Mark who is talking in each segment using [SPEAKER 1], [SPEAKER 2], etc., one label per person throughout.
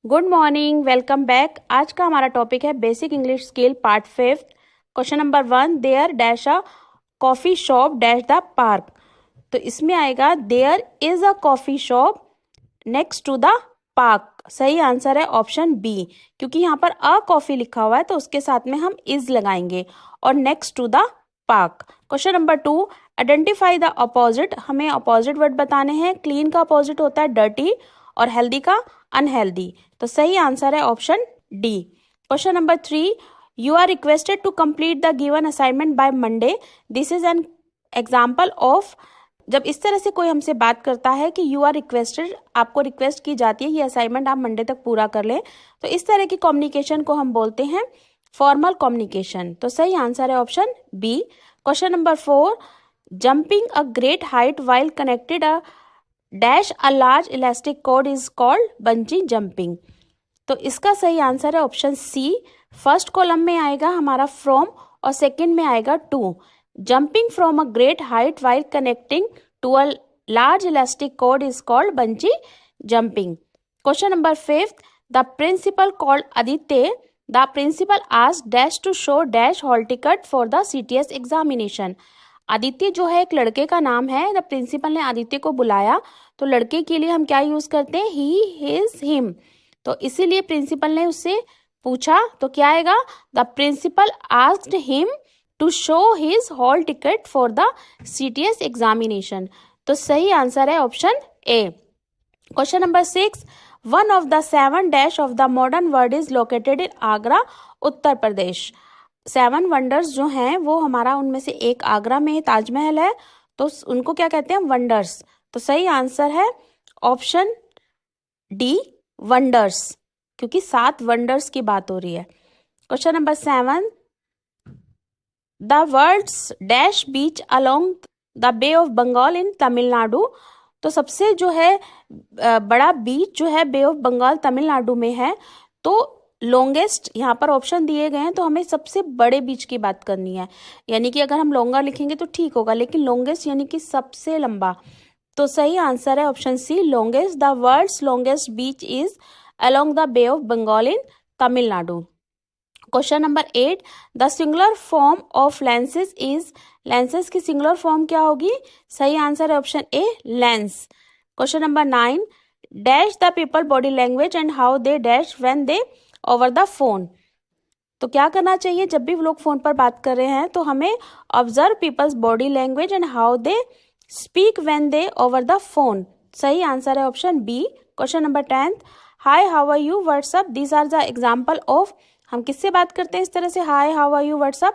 [SPEAKER 1] Good morning, welcome back. आज का हमारा टॉपिक है basic English skill part 5। Question number 1, there dash a coffee shop dash the park. तो इसमें आएगा there is a coffee shop next to the park. सही answer है option B, क्योंकि यहाँ पर अ कॉफी लिखा हुआ है तो उसके साथ में हम इज लगाएंगे और next to the park. Question number 2, identify the opposite. हमें अपोजिट वर्ड बताने हैं। क्लीन का अपोजिट होता है डर्टी और हेल्दी का अनहेल्दी। तो सही आंसर है option D. Question number 3, you are requested to complete the given assignment by Monday. This is an example of. जब इस तरह से कोई हमसे बात करता है कि यू आर रिक्वेस्टेड, आपको रिक्वेस्ट की जाती है ये असाइनमेंट आप मंडे तक पूरा कर लें, तो इस तरह की कम्युनिकेशन को हम बोलते हैं फॉर्मल कम्युनिकेशन। तो सही आंसर है option B. Question number 4, jumping a great height while connected a dash a large elastic cord is called bungee jumping. तो इसका सही आंसर है ऑप्शन सी। फर्स्ट कॉलम में आएगा हमारा फ्रॉम और सेकंड में आएगा two. Jumping from a great height while connecting to a large elastic cord is called bungee jumping. Question number 5, the principal called Aditya. The principal asked dash to show dash hall ticket for the CTS examination. Aditya जो है एक लड़के का नाम है। The principal ने आदित्य को बुलाया तो लड़के के लिए हम क्या यूज करते हैं, ही, हिज, हिम। तो इसीलिए प्रिंसिपल ने उससे पूछा तो क्या आएगा, the principal asked him to show his hall ticket for the CTS examination. तो सही आंसर है option A. Question number 6, one of the 7 dash of the modern world is located in Agra, Uttar Pradesh. 7 wonders जो हैं वो हमारा उनमें से एक आगरा में ताजमहल है, तो उनको क्या कहते हैं, वंडर्स। तो सही आंसर है ऑप्शन डी, वंडर्स, क्योंकि 7 वंडर्स की बात हो रही है। Question number 7, the world's dash beach along the bay of Bengal in Tamil Nadu. तो सबसे जो है बड़ा बीच जो है बे ऑफ बंगाल तमिलनाडु में है। तो लॉन्गेस्ट यहाँ पर ऑप्शन दिए गए हैं तो हमें सबसे बड़े बीच की बात करनी है, यानी कि अगर हम लॉन्गर लिखेंगे तो ठीक होगा, लेकिन लॉन्गेस्ट यानी कि सबसे लंबा। तो सही आंसर है option C, longest. The world's longest beach is along the bay of Bengal in Tamil Nadu. Question number 8, the singular form of lenses is. Lenses की सिंगुलर फॉर्म क्या होगी, सही आंसर है option A, lens. Question number 9, dash the people body language and how they dash when they over the phone. तो क्या करना चाहिए, जब भी लोग फोन पर बात कर रहे हैं तो हमें observe people's body language and how they speak when they over the phone. सही आंसर है option B. Question number 10, hi how are you WhatsApp, these are the example of. हम किससे बात करते हैं इस तरह से, hi how are you WhatsApp,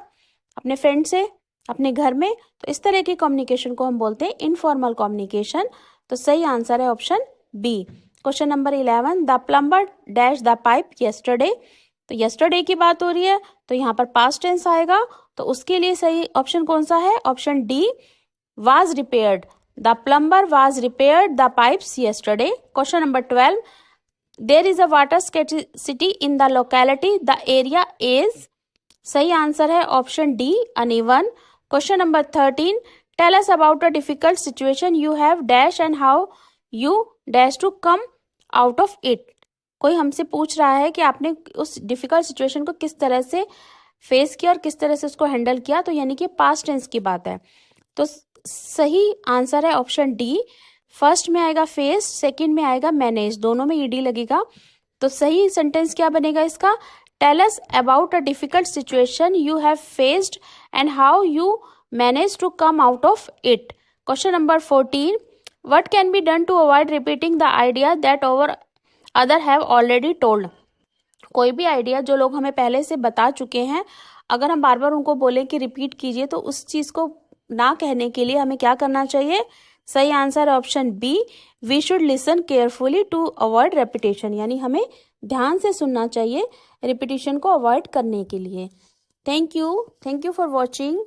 [SPEAKER 1] अपने फ्रेंड से, अपने घर में। तो इस तरह की कम्युनिकेशन को हम बोलते हैं इनफॉर्मल कम्युनिकेशन। तो सही आंसर है option B. Question number 11, the plumber dash the pipe yesterday. तो येस्टरडे की बात हो रही है तो यहाँ पर पास्ट टेंस आएगा, तो उसके लिए सही ऑप्शन कौन सा है, option D, was repaired. The plumber was repaired the pipes yesterday. Question number 12, there is a water scarcity in the locality, the area is। सही आंसर है option D, uneven. Question number 13, tell us about a difficult situation you have dash and how you dash to come out of it। कोई हमसे पूछ रहा है कि आपने उस डिफिकल्ट सिचुएशन को किस तरह से फेस किया और किस तरह से उसको हैंडल किया, तो यानी कि पास्ट टेंस की बात है। तो सही आंसर है ऑप्शन डी। फर्स्ट में आएगा फेस, सेकंड में आएगा मैनेज, दोनों में ईडी लगेगा। तो सही सेंटेंस क्या बनेगा इसका, tell us about a difficult situation you have faced and how you manage to come out of it. Question number 14, what can be done to avoid repeating the idea that over other have already told. कोई भी idea जो लोग हमें पहले से बता चुके हैं, अगर हम बार बार उनको बोले कि रिपीट कीजिए, तो उस चीज को ना कहने के लिए हमें क्या करना चाहिए, सही answer option B, we should listen carefully to avoid repetition, यानी हमें ध्यान से सुनना चाहिए रिपीटिशन को अवॉइड करने के लिए। Thank you for watching.